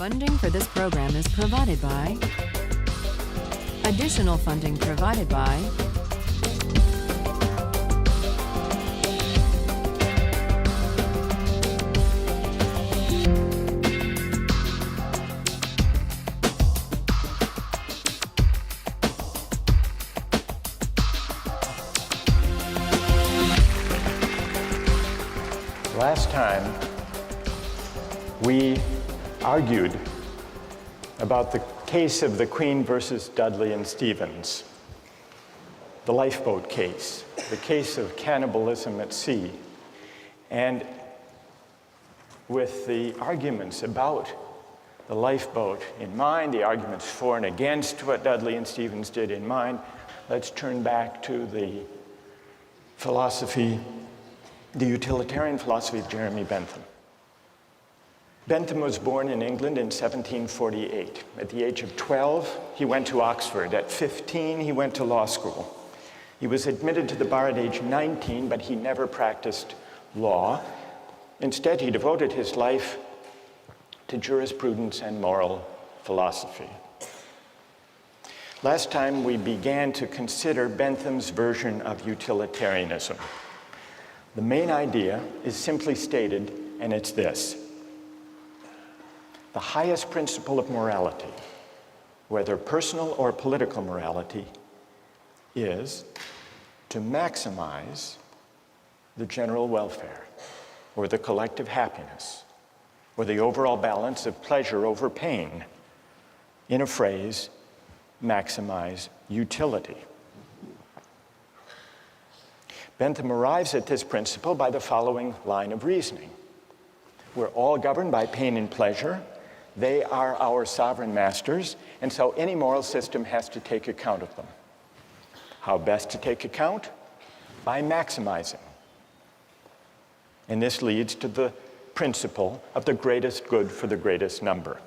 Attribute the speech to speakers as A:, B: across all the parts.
A: Funding for this program is provided by additional funding provided by
B: Last time, we argued about the case of the Queen versus Dudley and Stevens, the lifeboat case, the case of cannibalism at sea. And with the arguments about the lifeboat in mind, the arguments for and against what Dudley and Stevens did in mind, let's turn back to the philosophy, the utilitarian philosophy of Jeremy Bentham. Bentham was born in England in 1748. At the age of 12, he went to Oxford. At 15, he went to law school. He was admitted to the bar at age 19, but he never practiced law. Instead, he devoted his life to jurisprudence and moral philosophy. Last time, we began to consider Bentham's version of utilitarianism. The main idea is simply stated, and it's this: the highest principle of morality, whether personal or political morality, is to maximize the general welfare, or the collective happiness, or the overall balance of pleasure over pain. In a phrase, maximize utility. Bentham arrives at this principle by the following line of reasoning. We're all governed by pain and pleasure. They are our sovereign masters, and so any moral system has to take account of them. How best to take account? By maximizing. And this leads to the principle of the greatest good for the greatest number.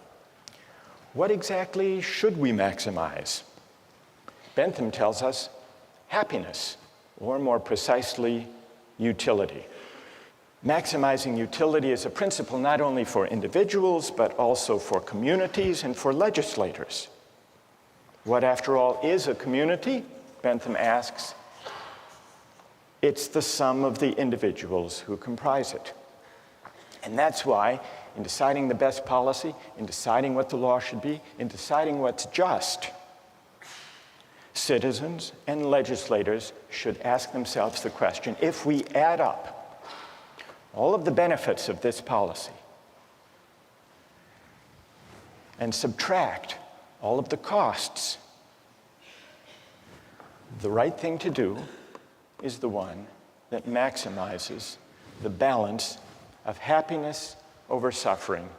B: What exactly should we maximize? Bentham tells us happiness, or more precisely, utility. Maximizing utility is a principle not only for individuals, but also for communities and for legislators. What, after all, is a community? Bentham asks. It's the sum of the individuals who comprise it. And that's why, in deciding the best policy, in deciding what the law should be, in deciding what's just, citizens and legislators should ask themselves the question: if we add up all of the benefits of this policy and subtract all of the costs, the right thing to do is the one that maximizes the balance of happiness over suffering.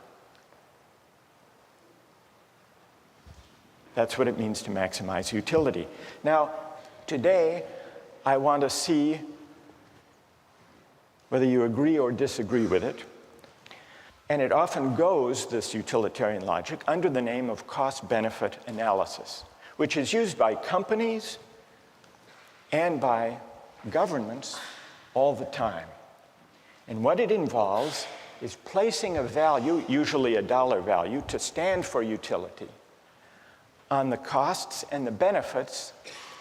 B: That's what it means to maximize utility. Now, today, I want to see whether you agree or disagree with it. And it often goes, this utilitarian logic, under the name of cost-benefit analysis, which is used by companies and by governments all the time. And what it involves is placing a value, usually a dollar value, to stand for utility, on the costs and the benefits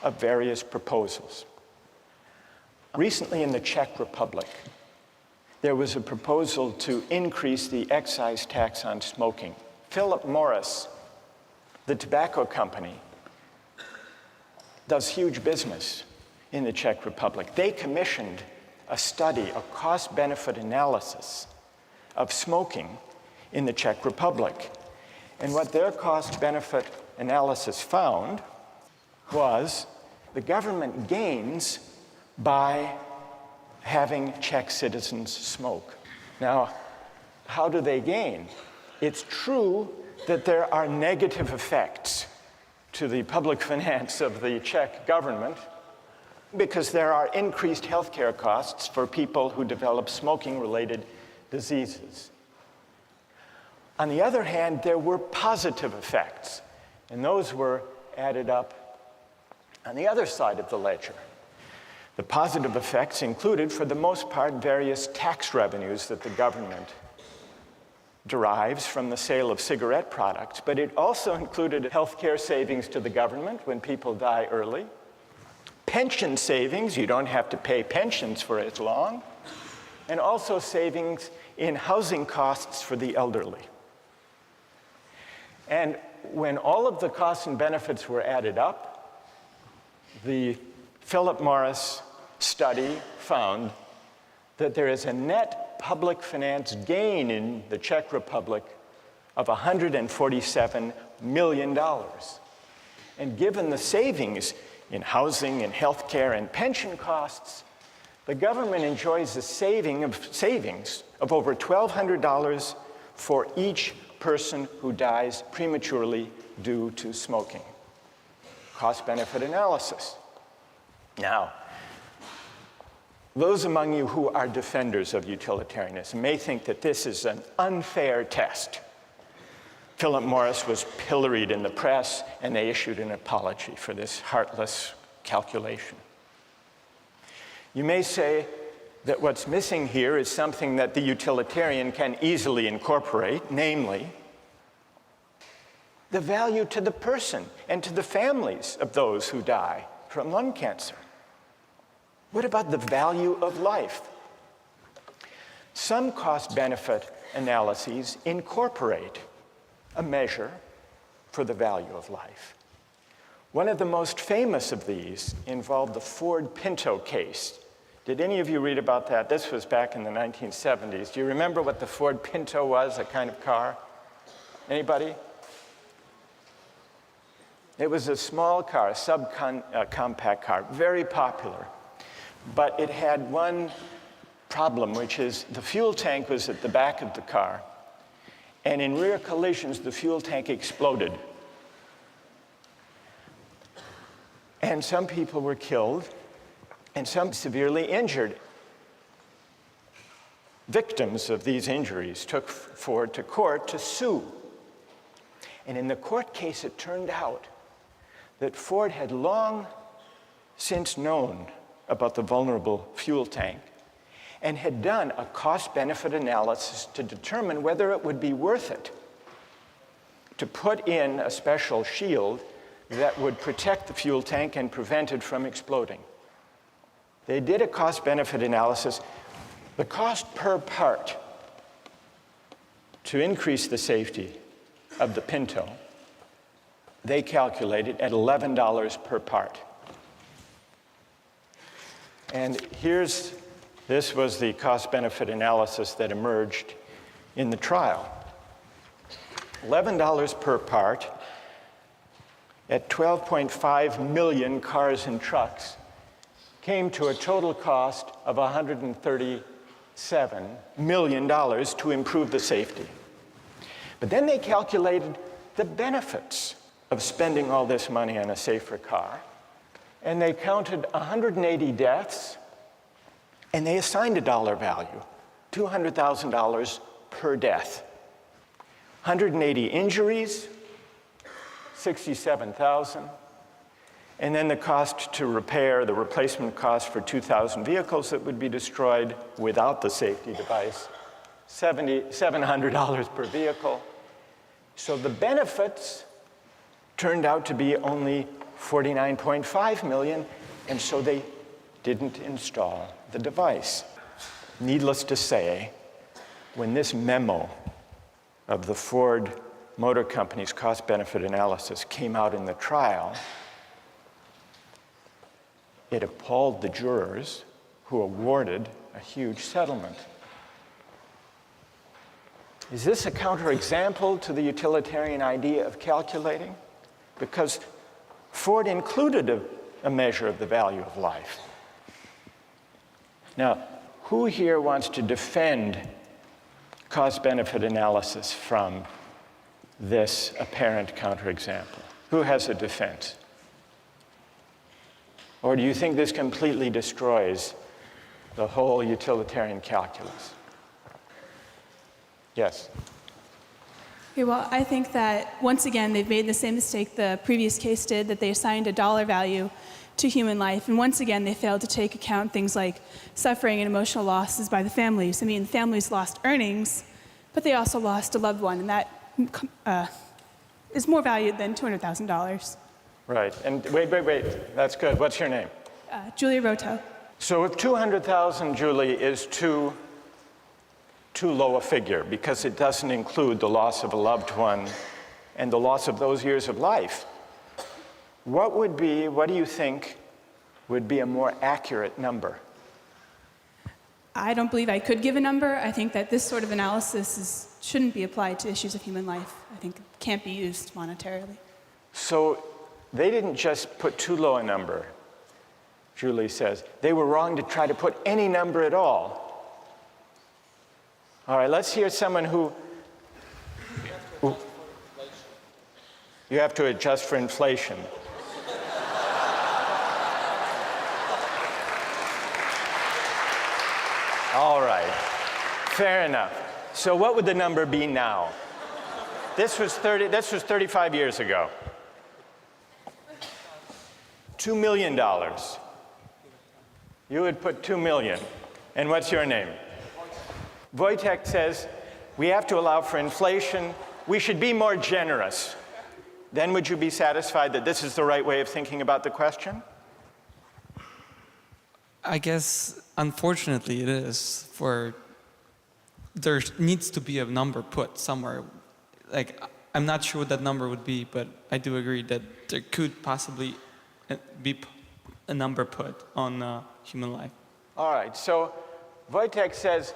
B: of various proposals. Recently in the Czech Republic, there was a proposal to increase the excise tax on smoking. Philip Morris, the tobacco company, does huge business in the Czech Republic. They commissioned a study, a cost-benefit analysis of smoking in the Czech Republic. And what their cost-benefit analysis found was the government gains by having Czech citizens smoke. Now, how do they gain? It's true that there are negative effects to the public finance of the Czech government because there are increased healthcare costs for people who develop smoking-related diseases. On the other hand, there were positive effects, and those were added up on the other side of the ledger. The positive effects included, for the most part, various tax revenues that the government derives from the sale of cigarette products, but it also included healthcare savings to the government when people die early, pension savings, you don't have to pay pensions for as long, and also savings in housing costs for the elderly. And when all of the costs and benefits were added up, the Philip Morris study found that there is a net public finance gain in the Czech Republic of $147 million. And given the savings in housing and healthcare and pension costs, the government enjoys a savings of over $1,200 for each person who dies prematurely due to smoking. Cost-benefit analysis. Now, those among you who are defenders of utilitarianism may think that this is an unfair test. Philip Morris was pilloried in the press, and they issued an apology for this heartless calculation. You may say that what's missing here is something that the utilitarian can easily incorporate, namely, the value to the person and to the families of those who die from lung cancer. What about the value of life? Some cost-benefit analyses incorporate a measure for the value of life. One of the most famous of these involved the Ford Pinto case. Did any of you read about that? This was back in the 1970s. Do you remember what the Ford Pinto was, a kind of car? Anybody? It was a small car, a subcompact car, very popular. But it had one problem, which is the fuel tank was at the back of the car. And in rear collisions, the fuel tank exploded. And some people were killed, and some severely injured. Victims of these injuries took Ford to court to sue. And in the court case, it turned out that Ford had long since known about the vulnerable fuel tank and had done a cost-benefit analysis to determine whether it would be worth it to put in a special shield that would protect the fuel tank and prevent it from exploding. They did a cost-benefit analysis. The cost per part to increase the safety of the Pinto, they calculated at $11 per part. And this was the cost-benefit analysis that emerged in the trial. $11 per part at 12.5 million cars and trucks came to a total cost of $137 million to improve the safety. But then they calculated the benefits of spending all this money on a safer car, and they counted 180 deaths, and they assigned a dollar value, $200,000 per death. 180 injuries, $67,000. And then the cost to repair, the replacement cost for 2,000 vehicles that would be destroyed without the safety device, $700 per vehicle. So the benefits turned out to be only $49.5 million, and so they didn't install the device. Needless to say, when this memo of the Ford Motor Company's cost-benefit analysis came out in the trial, it appalled the jurors who awarded a huge settlement. Is this a counterexample to the utilitarian idea of calculating? Because Ford included a measure of the value of life. Now, who here wants to defend cost-benefit analysis from this apparent counterexample? Who has a defense? Or do you think this completely destroys the whole utilitarian calculus? Yes?
C: Okay, well, I think that, once again, they've made the same mistake the previous case did, that they assigned a dollar value to human life. And once again, they failed to take account things like suffering and emotional losses by the families. I mean, families lost earnings, but they also lost a loved one, and that is more valued than $200,000.
B: Right. And wait. That's good. What's your name?
C: Julia Roto.
B: So if 200,000, Julie, is too low a figure because it doesn't include the loss of a loved one and the loss of those years of life, what do you think would be a more accurate number?
C: I don't believe I could give a number. I think that this sort of analysis shouldn't be applied to issues of human life. I think it can't be used monetarily.
B: So they didn't just put too low a number, Julie says. They were wrong to try to put any number at all. All right, let's hear someone who... You have to adjust for inflation. All right, fair enough. So what would the number be now? This was 35 years ago. $2 million. You would put 2 million. And what's your name? Wojtek says, we have to allow for inflation. We should be more generous. Then would you be satisfied that this is the right way of thinking about the question?
D: I guess, unfortunately, it is. There needs to be a number put somewhere. Like, I'm not sure what that number would be, but I do agree that there could possibly be a number put on human life.
B: All right, so Wojtek says,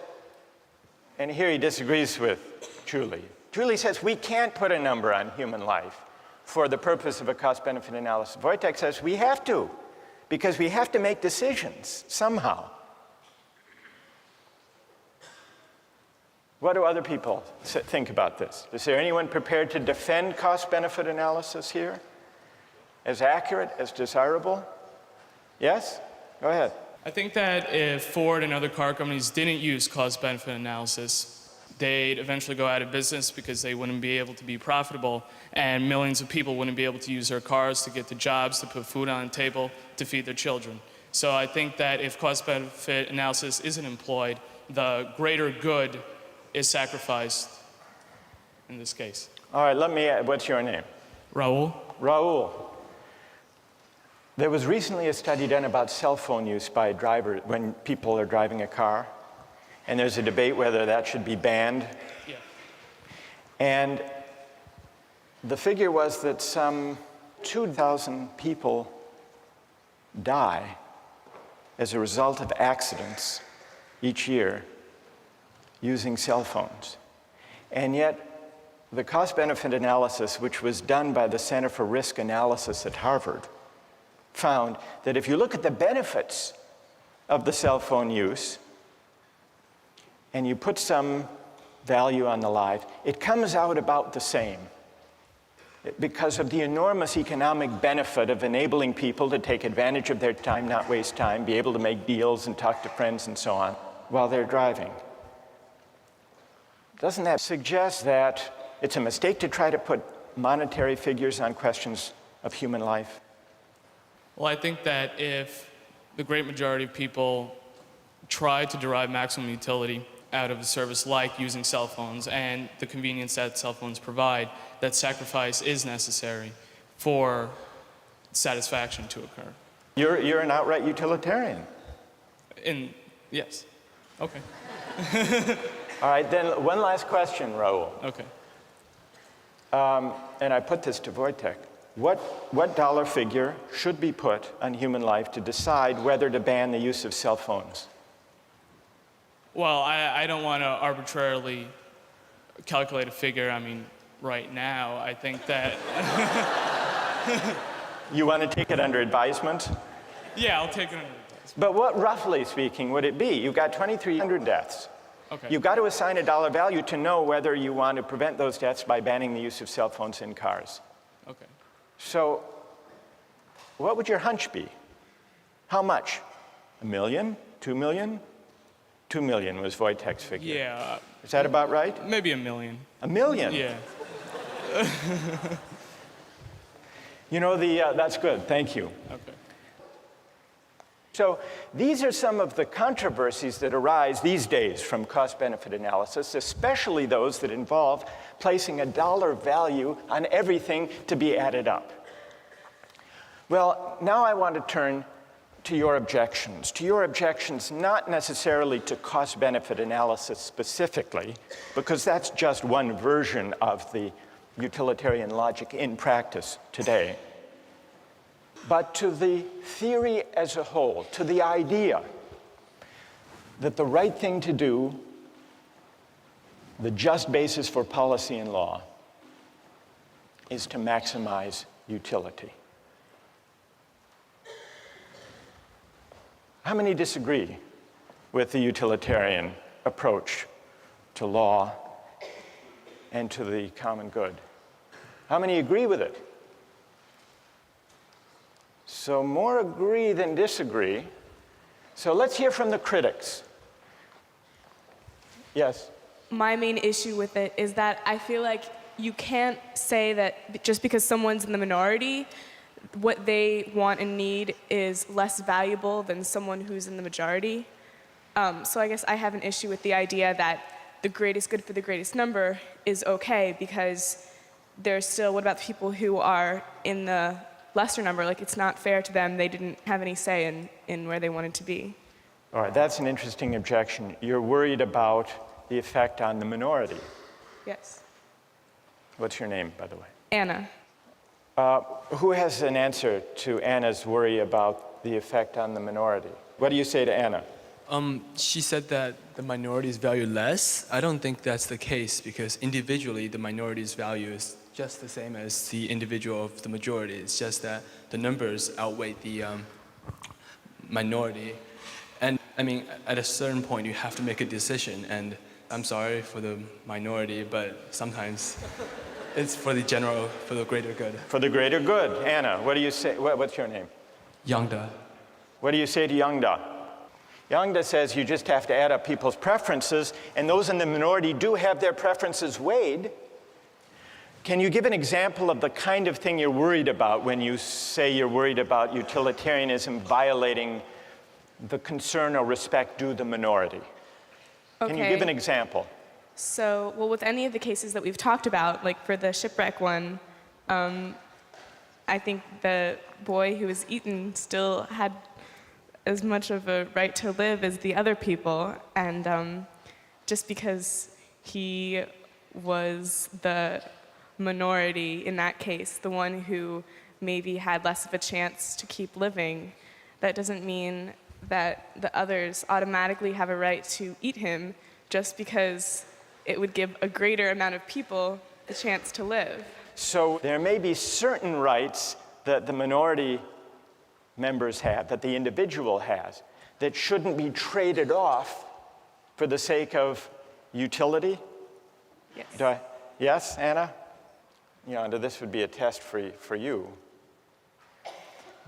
B: and here he disagrees with Julie. Julie says we can't put a number on human life for the purpose of a cost-benefit analysis. Wojtek says we have to, because we have to make decisions somehow. What do other people think about this? Is there anyone prepared to defend cost-benefit analysis here? As accurate, as desirable? Yes? Go ahead.
E: I think that if Ford and other car companies didn't use cost-benefit analysis, they'd eventually go out of business because they wouldn't be able to be profitable, and millions of people wouldn't be able to use their cars to get to jobs, to put food on the table, to feed their children. So I think that if cost-benefit analysis isn't employed, the greater good is sacrificed in this case.
B: All right, let me add, what's your name?
E: Raul?
B: Raul. There was recently a study done about cell phone use by drivers when people are driving a car, and there's a debate whether that should be banned.
E: Yeah.
B: And the figure was that some 2,000 people die as a result of accidents each year using cell phones. And yet, the cost-benefit analysis, which was done by the Center for Risk Analysis at Harvard, found that if you look at the benefits of the cell phone use and you put some value on the life, it comes out about the same because of the enormous economic benefit of enabling people to take advantage of their time, not waste time, be able to make deals and talk to friends and so on while they're driving. Doesn't that suggest that it's a mistake to try to put monetary figures on questions of human life?
E: Well, I think that if the great majority of people try to derive maximum utility out of a service like using cell phones and the convenience that cell phones provide, that sacrifice is necessary for satisfaction to occur.
B: You're an outright utilitarian.
E: Yes. Okay.
B: All right, then one last question, Raul.
E: Okay.
B: And I put this to Wojtek. What dollar figure should be put on human life to decide whether to ban the use of cell phones?
E: Well, I don't want to arbitrarily calculate a figure. I mean, right now, I think that...
B: You want to take it under advisement?
E: Yeah, I'll take it under advisement.
B: But what, roughly speaking, would it be? You've got 2,300 deaths.
E: Okay.
B: You've got to assign a dollar value to know whether you want to prevent those deaths by banning the use of cell phones in cars.
E: Okay.
B: So, what would your hunch be? How much? 1 million? 2 million? 2 million was Wojtek's figure.
E: Yeah.
B: Is that about right?
E: Maybe 1 million.
B: 1 million?
E: Yeah.
B: You know, that's good. Thank you.
E: Okay.
B: So these are some of the controversies that arise these days from cost-benefit analysis, especially those that involve placing a dollar value on everything to be added up. Well, now I want to turn to your objections not necessarily to cost-benefit analysis specifically, because that's just one version of the utilitarian logic in practice today, but to the theory as a whole, to the idea that the right thing to do, the just basis for policy and law, is to maximize utility. How many disagree with the utilitarian approach to law and to the common good? How many agree with it? So more agree than disagree. So let's hear from the critics. Yes?
F: My main issue with it is that I feel like you can't say that just because someone's in the minority, what they want and need is less valuable than someone who's in the majority. So I guess I have an issue with the idea that the greatest good for the greatest number is okay, because there's still, what about the people who are in the lesser number? Like, it's not fair to them. They didn't have any say in where they wanted to be.
B: All right, that's an interesting objection. You're worried about the effect on the minority.
F: Yes.
B: What's your name, by the way?
F: Anna.
B: Who has an answer to Anna's worry about the effect on the minority? What do you say to Anna?
G: She said that the minorities value less. I don't think that's the case, because individually the minorities value is just the same as the individual of the majority. It's just that the numbers outweigh the minority. And I mean, at a certain point you have to make a decision, and I'm sorry for the minority, but sometimes it's for the general, for the greater good.
B: For the greater good. Anna, what do you say? What's your name?
G: Yangda.
B: What do you say to Yangda? Yangda says you just have to add up people's preferences, and those in the minority do have their preferences weighed. Can you give an example of the kind of thing you're worried about when you say you're worried about utilitarianism violating the concern or respect due the minority?
F: Okay.
B: Can you give an example?
F: So, well, with any of the cases that we've talked about, like for the shipwreck one, I think the boy who was eaten still had as much of a right to live as the other people, and just because he was the minority in that case, the one who maybe had less of a chance to keep living, that doesn't mean that the others automatically have a right to eat him just because it would give a greater amount of people the chance to live.
B: So there may be certain rights that the minority members have, that the individual has, that shouldn't be traded off for the sake of utility?
F: Yes.
B: Yes, Anna? Yonda, this would be a test for you.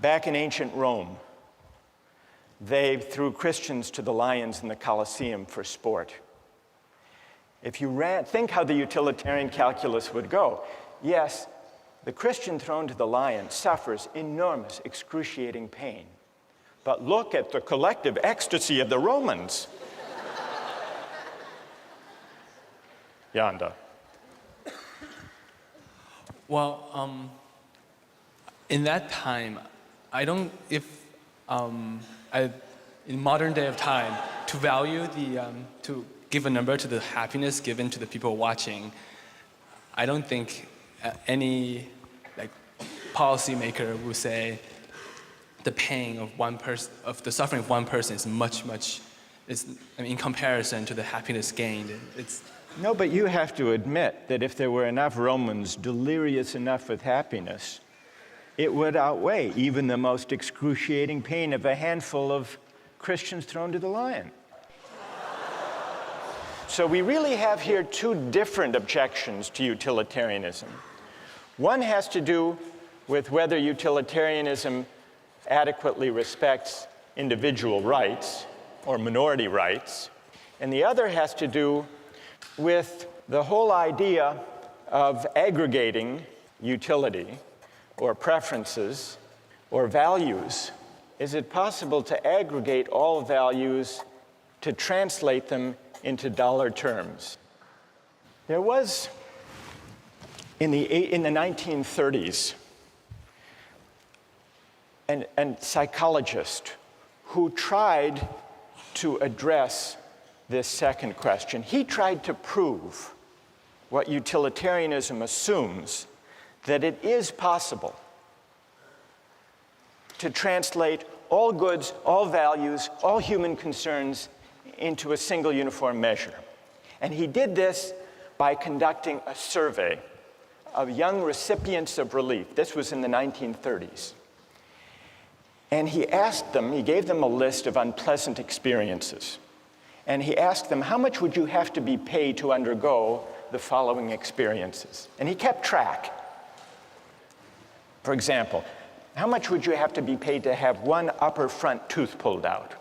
B: Back in ancient Rome, they threw Christians to the lions in the Colosseum for sport. If you think how the utilitarian calculus would go. Yes, the Christian thrown to the lion suffers enormous, excruciating pain. But look at the collective ecstasy of the Romans. Yonda.
G: Well, in that time, I don't, in modern day of time, to value to give a number to the happiness given to the people watching, I don't think any policymaker would say the pain of one person, of the suffering of one person is much, in comparison to the happiness gained.
B: No, but you have to admit that if there were enough Romans delirious enough with happiness, it would outweigh even the most excruciating pain of a handful of Christians thrown to the lion. So we really have here two different objections to utilitarianism. One has to do with whether utilitarianism adequately respects individual rights or minority rights, and the other has to do with the whole idea of aggregating utility or preferences or values is it possible to aggregate all values to translate them into dollar terms? There was, in the 1930s, a psychologist who tried to address this second question. He tried to prove what utilitarianism assumes, that it is possible to translate all goods, all values, all human concerns into a single uniform measure. And he did this by conducting a survey of young recipients of relief. This was in the 1930s. And he gave them a list of unpleasant experiences. And he asked them, how much would you have to be paid to undergo the following experiences? And he kept track. For example, how much would you have to be paid to have one upper front tooth pulled out?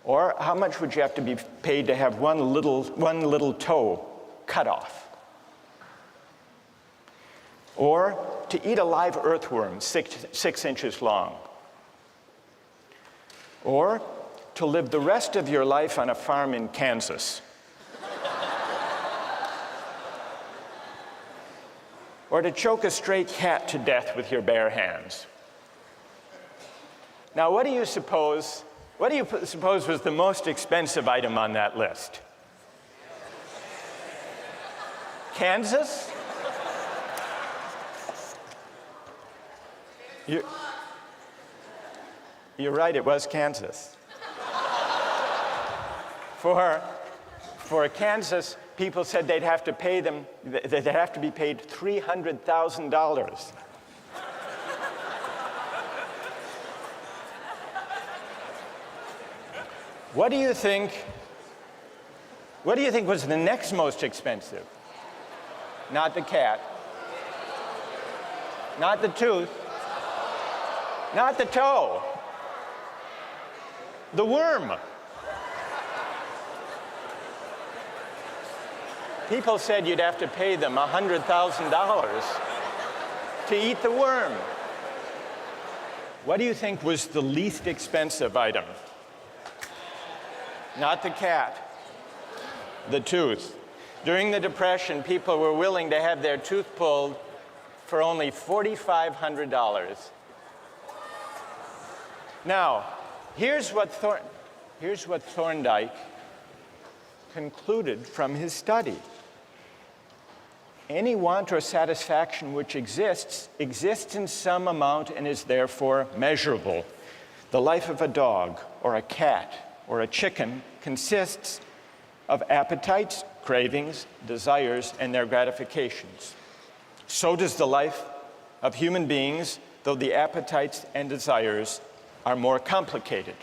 B: Or how much would you have to be paid to have one little toe cut off? Or to eat a live earthworm 6 inches long? Or to live the rest of your life on a farm in Kansas? Or to choke a stray cat to death with your bare hands? Now, what do you suppose was the most expensive item on that list? Kansas? You're right, it was Kansas. For Kansas, people said they'd have to be paid $300,000. What do you think was the next most expensive? Not the cat. Not the tooth. Not the toe. The worm. People said you'd have to pay them $100,000 to eat the worm. What do you think was the least expensive item? Not the cat, the tooth. During the Depression, people were willing to have their tooth pulled for only $4,500. Now, here's what Thorndike concluded from his study. Any want or satisfaction which exists in some amount and is therefore measurable. The life of a dog or a cat or a chicken consists of appetites, cravings, desires, and their gratifications. So does the life of human beings, though the appetites and desires are more complicated.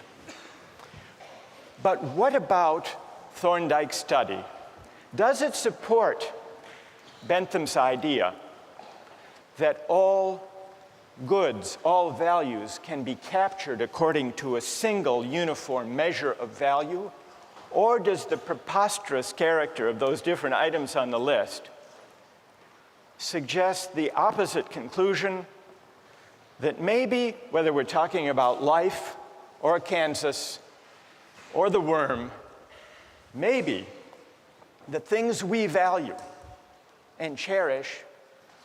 B: But what about Thorndike's study? Does it support Bentham's idea that all goods, all values can be captured according to a single uniform measure of value? Or does the preposterous character of those different items on the list suggest the opposite conclusion, that maybe, whether we're talking about life or Kansas or the worm, maybe the things we value and cherish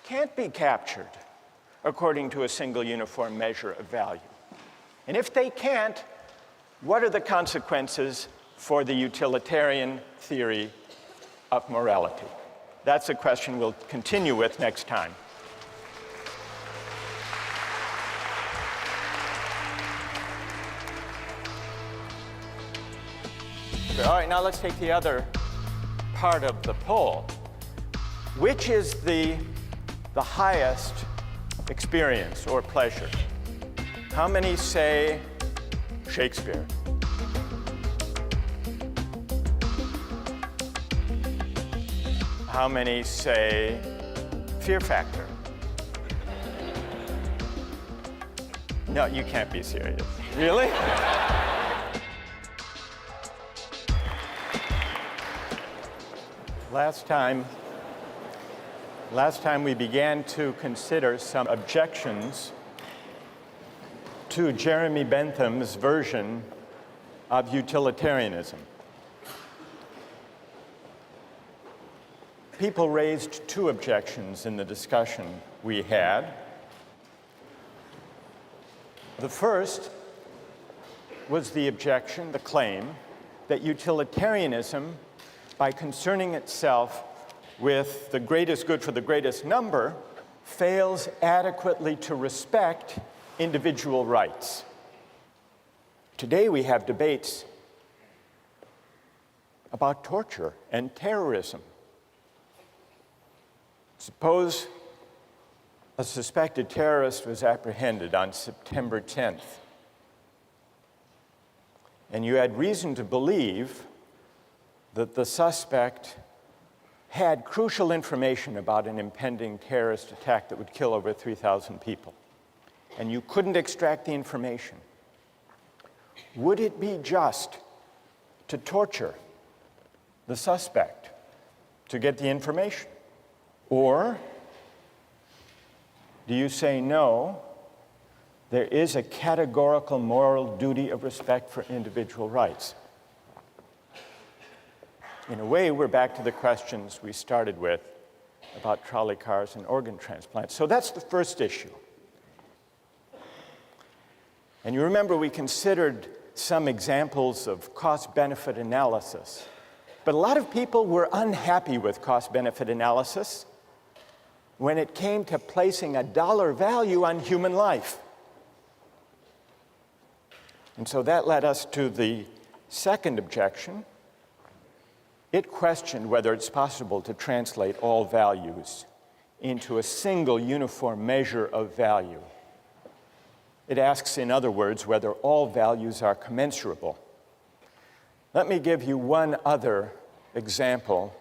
B: can't be captured according to a single uniform measure of value? And if they can't, what are the consequences for the utilitarian theory of morality? That's a question we'll continue with next time. All right, now let's take the other part of the poll. Which is the highest experience or pleasure? How many say Shakespeare? How many say Fear Factor? No, you can't be serious. Really? Last time we began to consider some objections to Jeremy Bentham's version of utilitarianism. People raised two objections in the discussion we had. The first was the objection, the claim, that utilitarianism, by concerning itself with the greatest good for the greatest number, fails adequately to respect individual rights. Today we have debates about torture and terrorism. Suppose a suspected terrorist was apprehended on September 10th, and you had reason to believe that the suspect had crucial information about an impending terrorist attack that would kill over 3,000 people, and you couldn't extract the information. Would it be just to torture the suspect to get the information? Or do you say, no, there is a categorical moral duty of respect for individual rights? In a way, we're back to the questions we started with about trolley cars and organ transplants. So that's the first issue. And you remember we considered some examples of cost-benefit analysis. But a lot of people were unhappy with cost-benefit analysis when it came to placing a dollar value on human life. And so that led us to the second objection. It questioned whether it's possible to translate all values into a single uniform measure of value. It asks, in other words, whether all values are commensurable. Let me give you one other example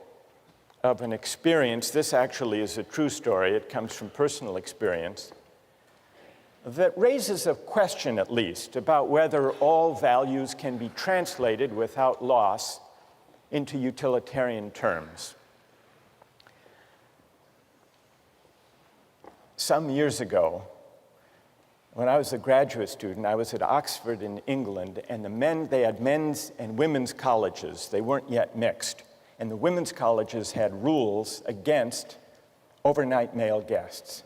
B: of an experience. This actually is a true story. It comes from personal experience that raises a question, at least, about whether all values can be translated without loss into utilitarian terms. Some years ago, when I was a graduate student, I was at Oxford in England, and they had men's and women's colleges. They weren't yet mixed. And the women's colleges had rules against overnight male guests.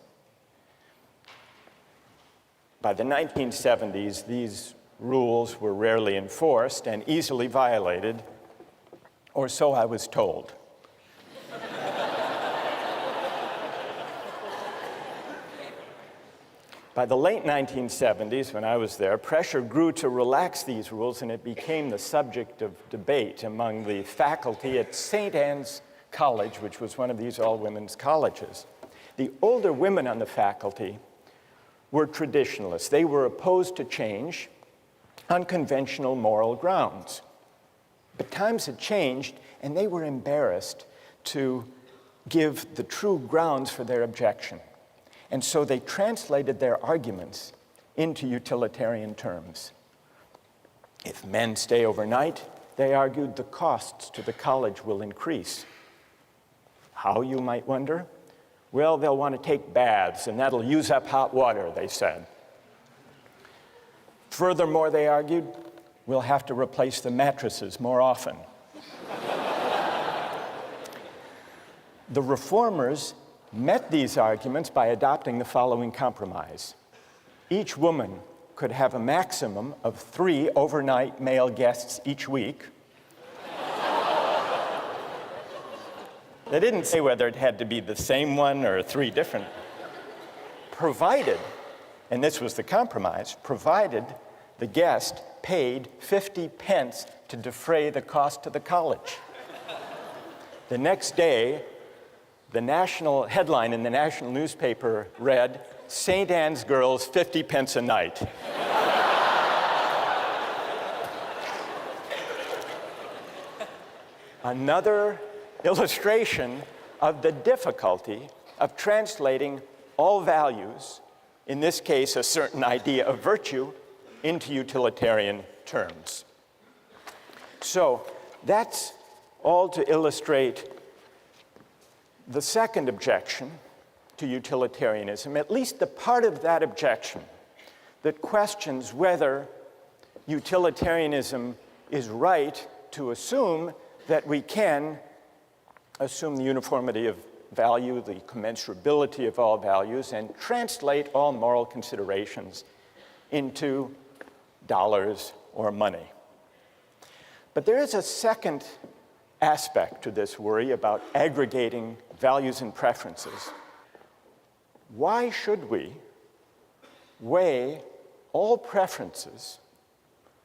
B: By the 1970s, these rules were rarely enforced and easily violated, or so I was told. By the late 1970s, when I was there, pressure grew to relax these rules, and it became the subject of debate among the faculty at St. Anne's College, which was one of these all-women's colleges. The older women on the faculty were traditionalists. They were opposed to change on conventional moral grounds. But times had changed, and they were embarrassed to give the true grounds for their objection. And so they translated their arguments into utilitarian terms. If men stay overnight, they argued, the costs to the college will increase. How, you might wonder? Well, they'll want to take baths, and that'll use up hot water, they said. Furthermore, they argued, we'll have to replace the mattresses more often. The reformers met these arguments by adopting the following compromise. Each woman could have a maximum of 3 overnight male guests each week. They didn't say whether it had to be the same one or 3 different, provided, and this was the compromise, provided the guest paid 50 pence to defray the cost to the college. The next day, the national headline in the national newspaper read, St. Anne's girls 50 pence a night. Another illustration of the difficulty of translating all values, in this case a certain idea of virtue, into utilitarian terms. So that's all to illustrate the second objection to utilitarianism, at least the part of that objection that questions whether utilitarianism is right to assume that we can assume the uniformity of value, the commensurability of all values, and translate all moral considerations into dollars or money. But there is a second aspect to this worry about aggregating values and preferences. Why should we weigh all preferences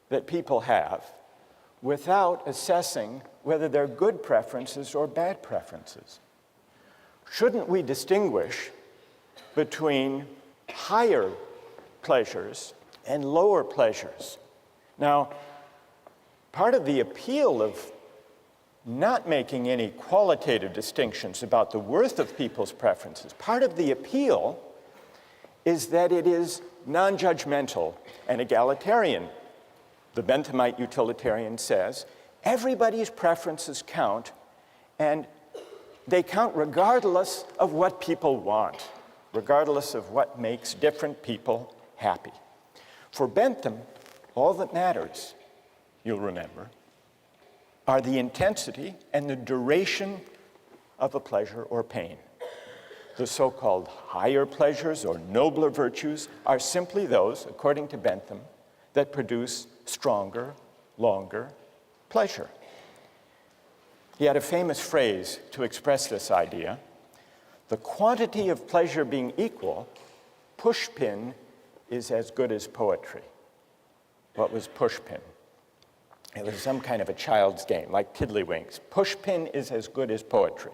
B: that people have without assessing whether they're good preferences or bad preferences? Shouldn't we distinguish between higher pleasures and lower pleasures? Now, part of the appeal of not making any qualitative distinctions about the worth of people's preferences, part of the appeal is that it is non-judgmental and egalitarian. The Benthamite utilitarian says, everybody's preferences count, and they count regardless of what people want, regardless of what makes different people happy. For Bentham, all that matters, you'll remember, are the intensity and the duration of a pleasure or pain. The so-called higher pleasures or nobler virtues are simply those, according to Bentham, that produce stronger, longer pleasure. He had a famous phrase to express this idea: the quantity of pleasure being equal, pushpin is as good as poetry. What was pushpin? It was some kind of a child's game, like tiddlywinks. Pushpin is as good as poetry,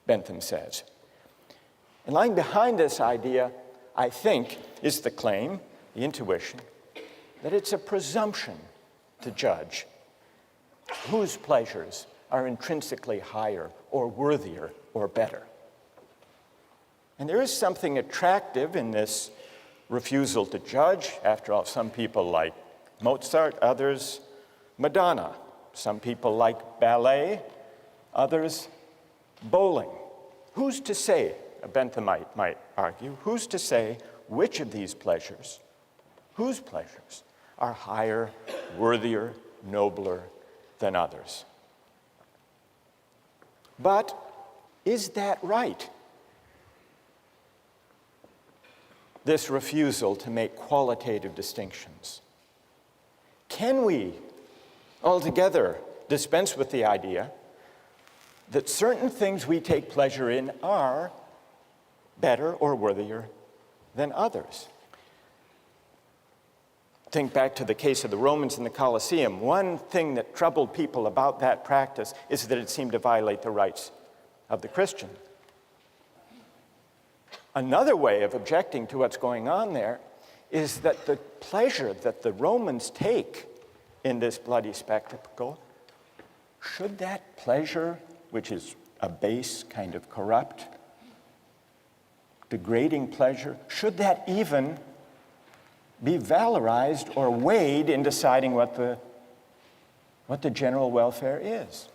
B: Bentham says. And lying behind this idea, I think, is the claim, the intuition, that it's a presumption to judge whose pleasures are intrinsically higher or worthier or better. And there is something attractive in this refusal to judge. After all, some people like Mozart, others Madonna. Some people like ballet, others bowling. Who's to say, a Benthamite might argue, who's to say which of these pleasures, whose pleasures, are higher, worthier, nobler than others? But is that right? This refusal to make qualitative distinctions. Can we altogether dispense with the idea that certain things we take pleasure in are better or worthier than others? Think back to the case of the Romans in the Colosseum. One thing that troubled people about that practice is that it seemed to violate the rights of the Christian. Another way of objecting to what's going on there is that the pleasure that the Romans take in this bloody spectacle, should that pleasure, which is a base, kind of corrupt, degrading pleasure, should that even be valorized or weighed in deciding what the general welfare is?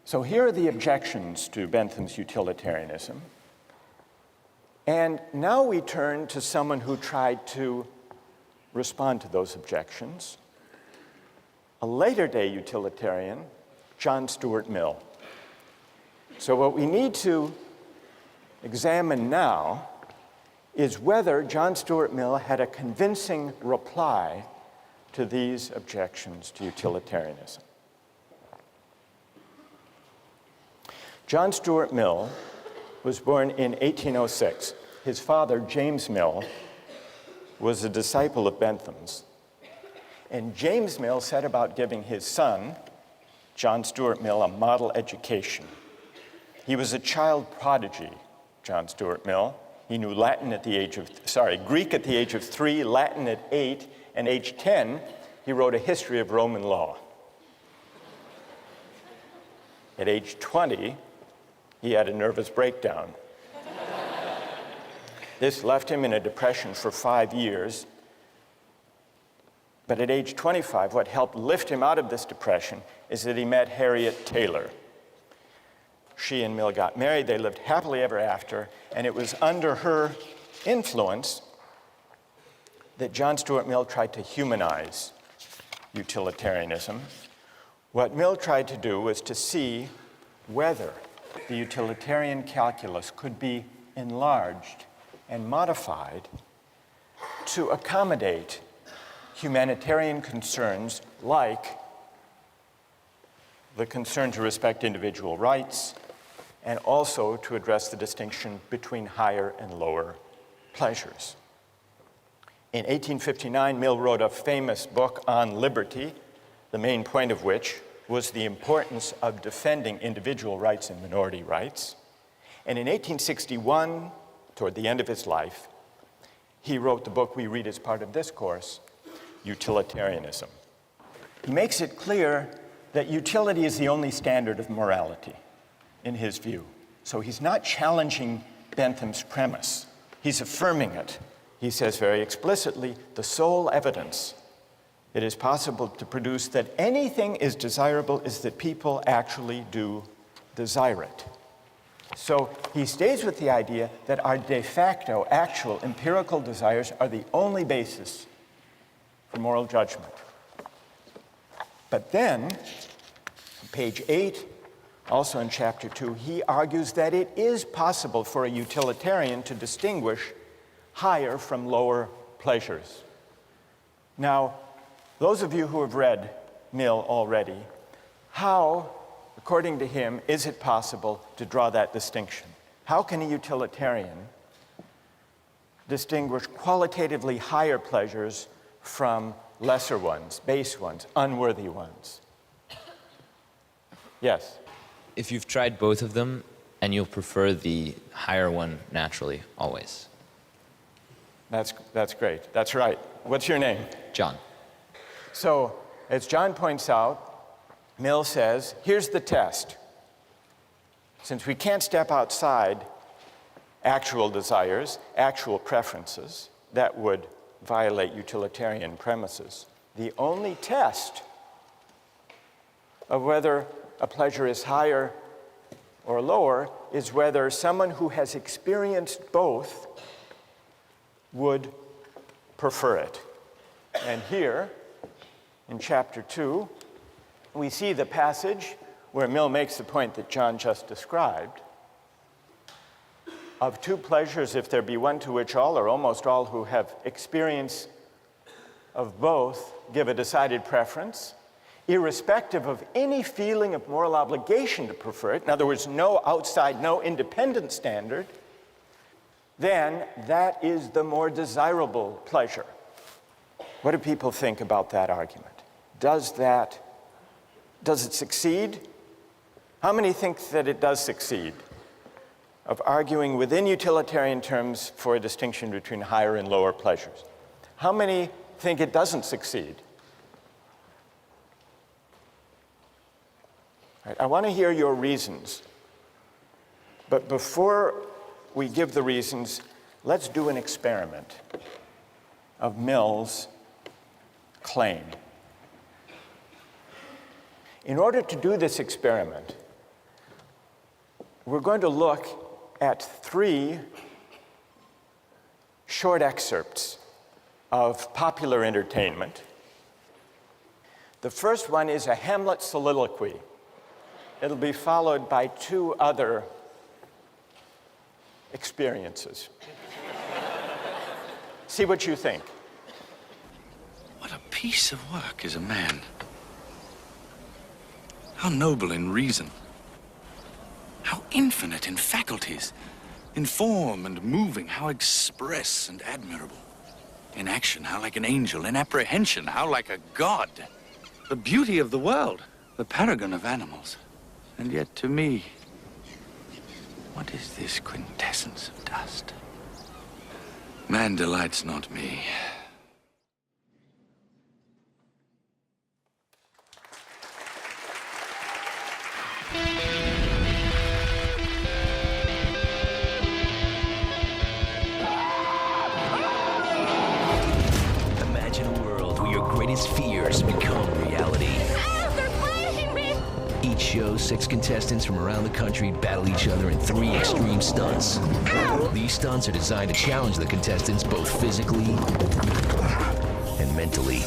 B: So here are the objections to Bentham's utilitarianism. And now we turn to someone who tried to respond to those objections, a later-day utilitarian, John Stuart Mill. So what we need to examine now is whether John Stuart Mill had a convincing reply to these objections to utilitarianism. John Stuart Mill was born in 1806. His father, James Mill, was a disciple of Bentham's. And James Mill set about giving his son, John Stuart Mill, a model education. He was a child prodigy, John Stuart Mill. He knew Greek at the age of 3, Latin at 8, and age 10, he wrote a history of Roman law. At age 20, he had a nervous breakdown. This left him in a depression for 5 years. But at age 25, what helped lift him out of this depression is that he met Harriet Taylor. she and Mill got married. They lived happily ever after, and it was under her influence that John Stuart Mill tried to humanize utilitarianism. What Mill tried to do was to see whether the utilitarian calculus could be enlarged and modified to accommodate humanitarian concerns like the concern to respect individual rights, and also to address the distinction between higher and lower pleasures. In 1859, Mill wrote a famous book on liberty, the main point of which was the importance of defending individual rights and minority rights. And in 1861, toward the end of his life, he wrote the book we read as part of this course, Utilitarianism. He makes it clear that utility is the only standard of morality, in his view. So he's not challenging Bentham's premise. He's affirming it. He says very explicitly, the sole evidence it is possible to produce that anything is desirable is that people actually do desire it. So he stays with the idea that our de facto, actual, empirical desires are the only basis for moral judgment. But then, on page 8, also in chapter 2, he argues that it is possible for a utilitarian to distinguish higher from lower pleasures. Now, those of you who have read Mill already, how, according to him, is it possible to draw that distinction? How can a utilitarian distinguish qualitatively higher pleasures from lesser ones, base ones, unworthy ones? Yes?
H: If you've tried both of them, and you'll prefer the higher one naturally, always.
B: That's great. That's right. What's your name?
H: John.
B: So, as John points out, Mill says, here's the test. Since we can't step outside actual desires, actual preferences, that would violate utilitarian premises. The only test of whether a pleasure is higher or lower is whether someone who has experienced both would prefer it. And here, in chapter 2, we see the passage where Mill makes the point that John just described. Of two pleasures, if there be one to which all or almost all who have experience of both give a decided preference, irrespective of any feeling of moral obligation to prefer it, in other words, no outside, no independent standard, then that is the more desirable pleasure. What do people think about that argument? Does it succeed? How many think that it does succeed? Of arguing within utilitarian terms for a distinction between higher and lower pleasures. How many think it doesn't succeed? All right, I want to hear your reasons. But before we give the reasons, let's do an experiment of Mill's claim. In order to do this experiment, we're going to look at 3 short excerpts of popular entertainment. The first one is a Hamlet soliloquy. It'll be followed by 2 other experiences. See what you think.
I: What a piece of work is a man. How noble in reason. How infinite in faculties, in form and moving, how express and admirable. In action, how like an angel. In apprehension, how like a god. The beauty of the world, the paragon of animals. And yet to me, what is this quintessence of dust? Man delights not me.
J: Imagine a world where your greatest fears become reality.
K: Ah, they're biting me!
J: Each show, 6 contestants from around the country battle each other in 3 extreme stunts. These stunts are designed to challenge the contestants both physically and mentally.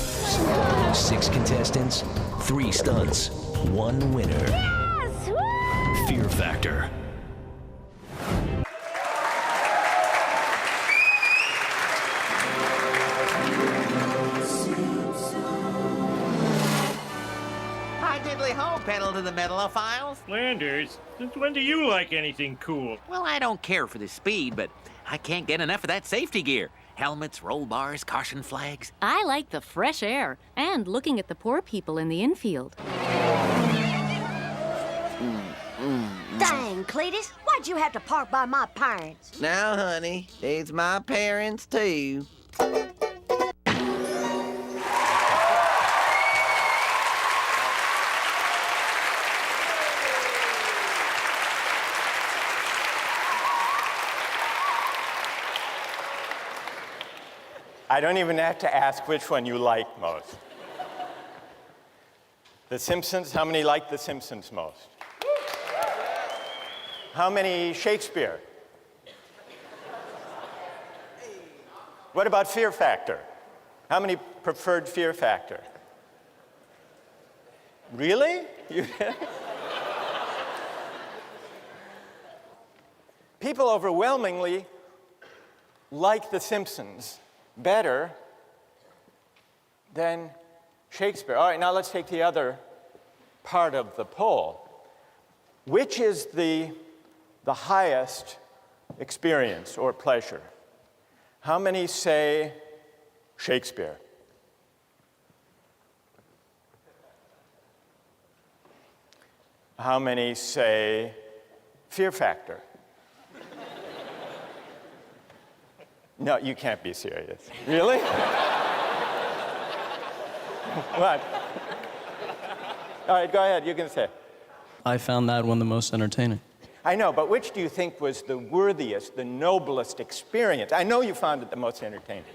J: 6 contestants, 3 stunts, 1 winner. Fear Factor.
K: Pedal to the metalophiles.
L: Landers, since when do you like anything cool?
K: Well, I don't care for the speed, but I can't get enough of that safety gear. Helmets, roll bars, caution flags.
M: I like the fresh air and looking at the poor people in the infield.
N: Dang, Cletus, why'd you have to park by my parents?
K: Now, honey, it's my parents, too.
B: I don't even have to ask which one you like most. The Simpsons, how many like The Simpsons most? How many Shakespeare? What about Fear Factor? How many preferred Fear Factor? Really? People overwhelmingly like The Simpsons better than Shakespeare. All right, now let's take the other part of the poll. Which is the highest experience or pleasure? How many say Shakespeare? How many say Fear Factor? No, you can't be serious. Really? What? All right, go ahead, you can say.
O: I found that one the most entertaining.
B: I know, but which do you think was the worthiest, the noblest experience? I know you found it the most entertaining.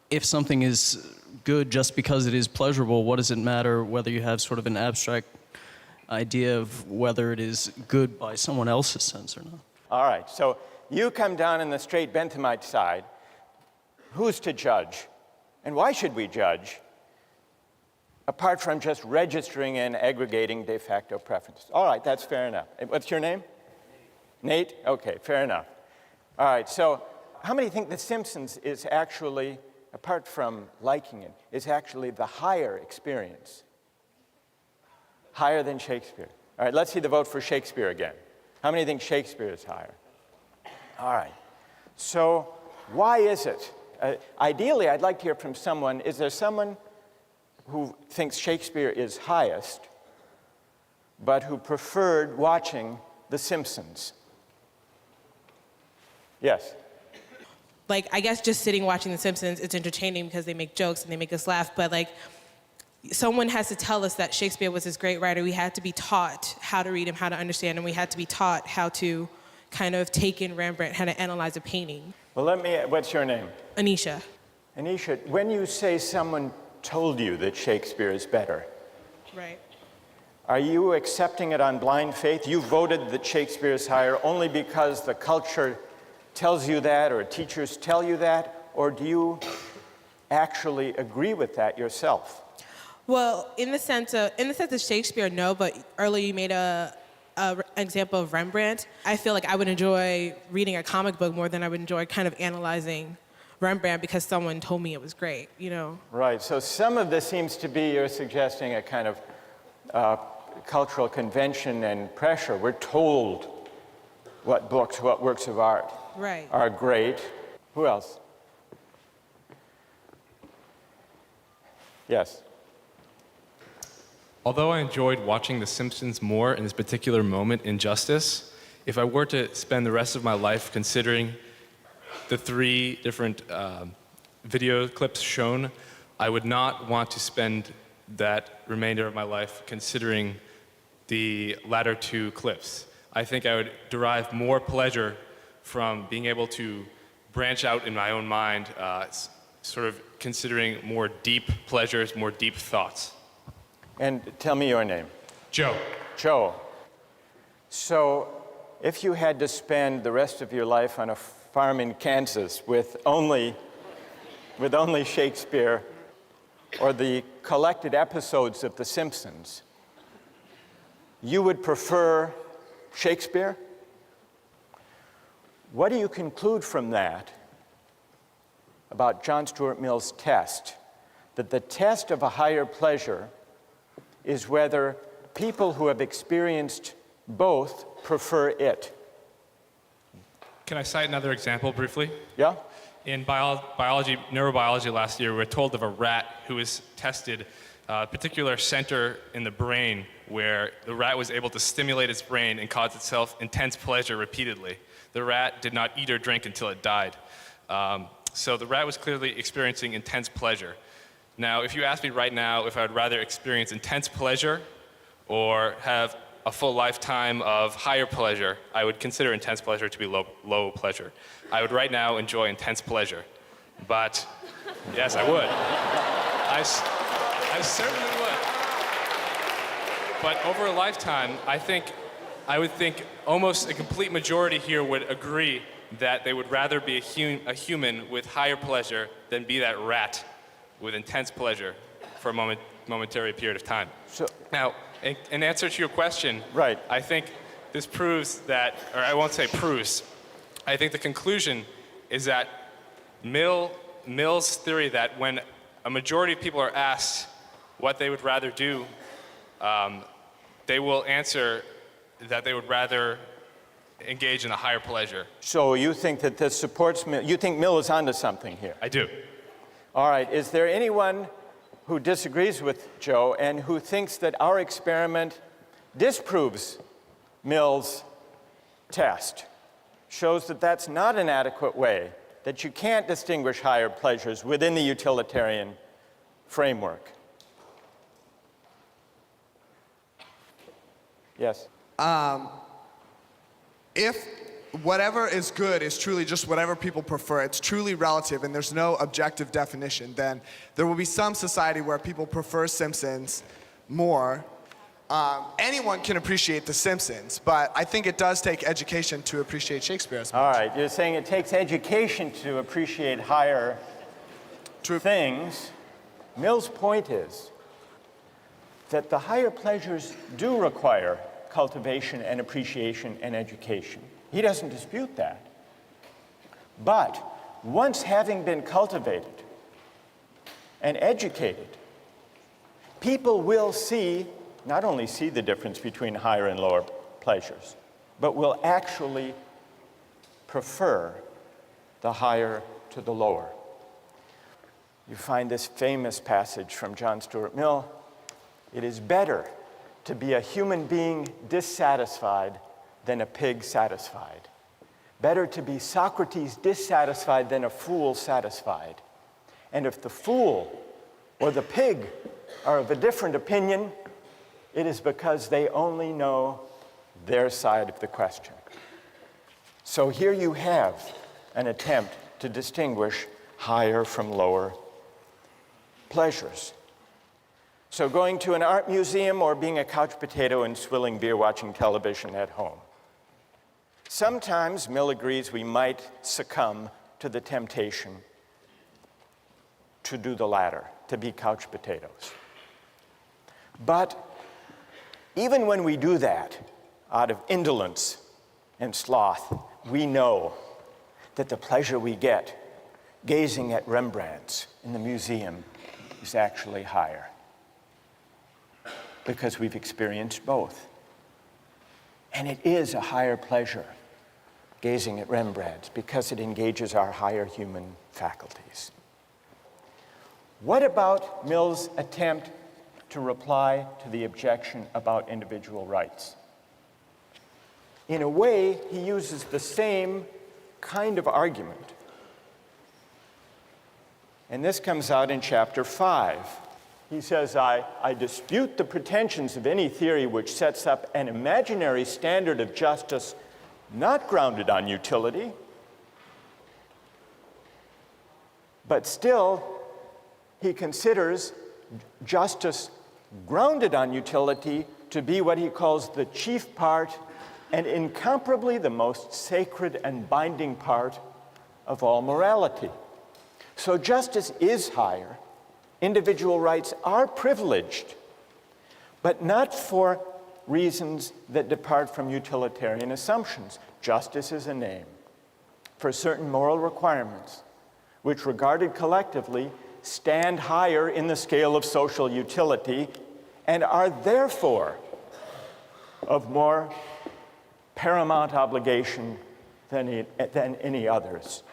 O: If something is good just because it is pleasurable, what does it matter whether you have sort of an abstract idea of whether it is good by someone else's sense or not?
B: All right, so you come down in the straight Benthamite side. Who's to judge? And why should we judge? Apart from just registering and aggregating de facto preferences. All right, that's fair enough. What's your name? Nate? Okay, fair enough. All right, so how many think The Simpsons is actually, apart from liking it, is actually the higher experience? Higher than Shakespeare. All right, let's see the vote for Shakespeare again. How many think Shakespeare is higher? All right, so why is it? Ideally, I'd like to hear from someone. Is there someone who thinks Shakespeare is highest, but who preferred watching The Simpsons? Yes?
P: Like, I guess just sitting watching The Simpsons, it's entertaining because they make jokes and they make us laugh, but like, someone has to tell us that Shakespeare was this great writer. We had to be taught how to read him, how to understand him. We had to be taught how to kind of take in Rembrandt, how to analyze a painting.
B: Well, what's your name?
P: Anisha.
B: Anisha, when you say someone told you that Shakespeare is better,
P: right,
B: are you accepting it on blind faith? You voted that Shakespeare is higher only because the culture tells you that or teachers tell you that, or do you actually agree with that yourself?
P: Well, in the sense of Shakespeare, no, but earlier you made an example of Rembrandt. I feel like I would enjoy reading a comic book more than I would enjoy kind of analyzing Rembrandt because someone told me it was great, you know?
B: Right, so some of this seems to be, you're suggesting a kind of cultural convention and pressure. We're told what books, what works of art are great. Who else? Yes.
Q: Although I enjoyed watching The Simpsons more in this particular moment in Justice, if I were to spend the rest of my life considering the 3 different video clips shown, I would not want to spend that remainder of my life considering the latter 2 clips. I think I would derive more pleasure from being able to branch out in my own mind, sort of considering more deep pleasures, more deep thoughts.
B: And tell me your name.
Q: Joe.
B: Joe. So if you had to spend the rest of your life on a farm in Kansas with only Shakespeare or the collected episodes of The Simpsons, you would prefer Shakespeare? What do you conclude from that about John Stuart Mill's test? That the test of a higher pleasure is whether people who have experienced both prefer it.
Q: Can I cite another example briefly?
B: Yeah?
Q: In neurobiology last year, we were told of a rat who was tested a particular center in the brain where the rat was able to stimulate its brain and cause itself intense pleasure repeatedly. The rat did not eat or drink until it died. So the rat was clearly experiencing intense pleasure. Now, if you ask me right now if I would rather experience intense pleasure or have a full lifetime of higher pleasure, I would consider intense pleasure to be low pleasure. I would right now enjoy intense pleasure. But, yes, I would. I certainly would. But over a lifetime, I would think almost a complete majority here would agree that they would rather be a human with higher pleasure than be that rat with intense pleasure for a momentary period of time.
B: So,
Q: now, in answer to your question,
B: right.
Q: I think this proves that, or I won't say proves, I think the conclusion is that Mill's theory that when a majority of people are asked what they would rather do, they will answer that they would rather engage in a higher pleasure.
B: So you think that this supports Mill? You think Mill is onto something here?
Q: I do.
B: All right. Is there anyone who disagrees with Joe and who thinks that our experiment disproves Mill's test, shows that that's not an adequate way, that you can't distinguish higher pleasures within the utilitarian framework? Yes?
R: If whatever is good is truly just whatever people prefer, it's truly relative and there's no objective definition, then there will be some society where people prefer Simpsons more. Anyone can appreciate The Simpsons, but I think it does take education to appreciate Shakespeare as much.
B: All right, you're saying it takes education to appreciate higher things. Mill's point is that the higher pleasures do require cultivation and appreciation and education. He doesn't dispute that. But once having been cultivated and educated, people will not only see the difference between higher and lower pleasures, but will actually prefer the higher to the lower. You find this famous passage from John Stuart Mill: "It is better to be a human being dissatisfied than a pig satisfied. Better to be Socrates dissatisfied than a fool satisfied. And if the fool or the pig are of a different opinion, it is because they only know their side of the question." So here you have an attempt to distinguish higher from lower pleasures. So going to an art museum or being a couch potato and swilling beer watching television at home. Sometimes, Mill agrees, we might succumb to the temptation to do the latter, to be couch potatoes. But even when we do that out of indolence and sloth, we know that the pleasure we get gazing at Rembrandts in the museum is actually higher, because we've experienced both. And it is a higher pleasure gazing at Rembrandts because it engages our higher human faculties. What about Mill's attempt to reply to the objection about individual rights? In a way, he uses the same kind of argument. And this comes out in chapter 5. He says, I dispute the pretensions of any theory which sets up an imaginary standard of justice not grounded on utility, but still he considers justice grounded on utility to be what he calls the chief part and incomparably the most sacred and binding part of all morality. So justice is higher. Individual rights are privileged, but not for reasons that depart from utilitarian assumptions. Justice is a name for certain moral requirements, which regarded collectively stand higher in the scale of social utility and are therefore of more paramount obligation than any others.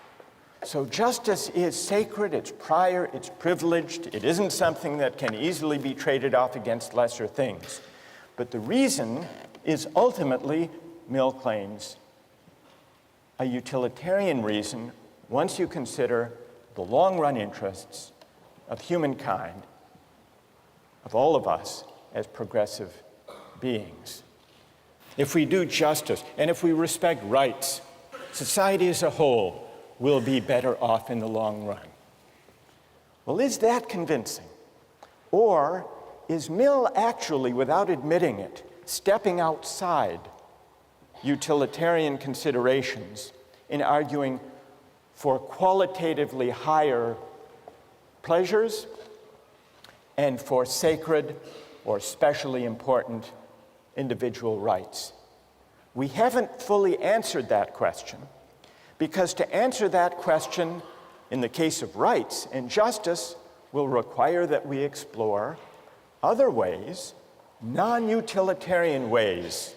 B: So justice is sacred, it's prior, it's privileged, it isn't something that can easily be traded off against lesser things. But the reason is ultimately, Mill claims, a utilitarian reason once you consider the long-run interests of humankind, of all of us as progressive beings. If we do justice and if we respect rights, society as a whole will be better off in the long run. Well, is that convincing? Or is Mill actually, without admitting it, stepping outside utilitarian considerations in arguing for qualitatively higher pleasures and for sacred or specially important individual rights? We haven't fully answered that question, because to answer that question in the case of rights and justice will require that we explore other ways, non-utilitarian ways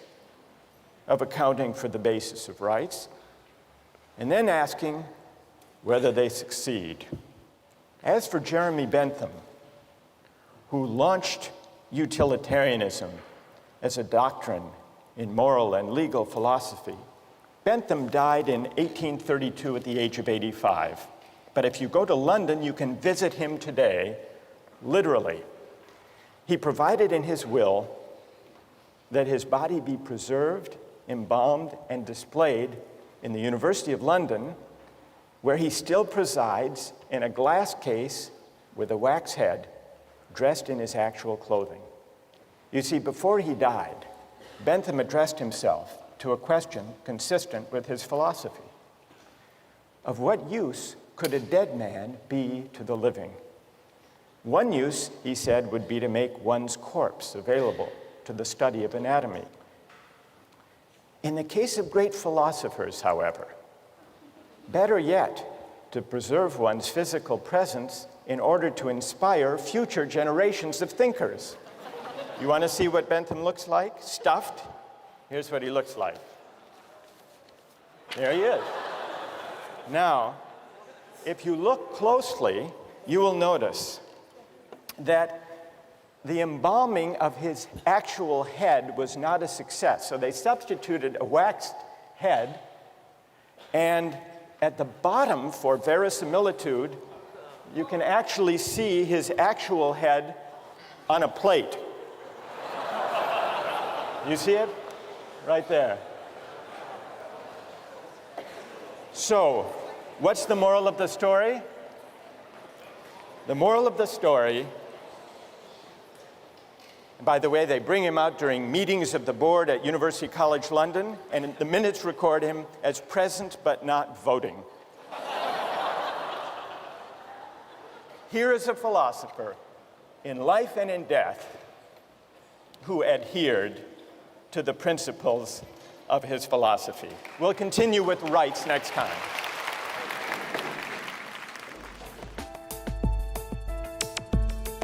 B: of accounting for the basis of rights, and then asking whether they succeed. As for Jeremy Bentham, who launched utilitarianism as a doctrine in moral and legal philosophy, Bentham died in 1832 at the age of 85. But if you go to London, you can visit him today, literally. He provided in his will that his body be preserved, embalmed, and displayed in the University of London, where he still presides in a glass case with a wax head, dressed in his actual clothing. You see, before he died, Bentham addressed himself to a question consistent with his philosophy. Of what use could a dead man be to the living? One use, he said, would be to make one's corpse available to the study of anatomy. In the case of great philosophers, however, better yet, to preserve one's physical presence in order to inspire future generations of thinkers. You want to see what Bentham looks like? Stuffed? Here's what he looks like. There he is. Now, if you look closely, you will notice that the embalming of his actual head was not a success. So they substituted a waxed head, and at the bottom, for verisimilitude, you can actually see his actual head on a plate. You see it? Right there. So, what's the moral of the story? The moral of the story, by the way, they bring him out during meetings of the board at University College London, and the minutes record him as present but not voting. Here is a philosopher in life and in death who adhered to the principles of his philosophy. We'll continue with rights next time.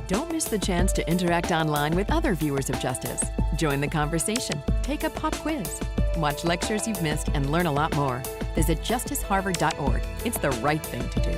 A: Don't miss the chance to interact online with other viewers of Justice. Join the conversation, take a pop quiz, watch lectures you've missed, and learn a lot more. Visit justiceharvard.org. It's the right thing to do.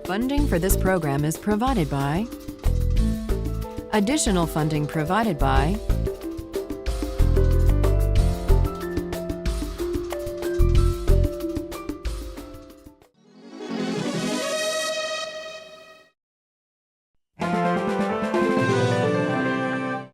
A: Funding for this program is provided by... Additional funding provided by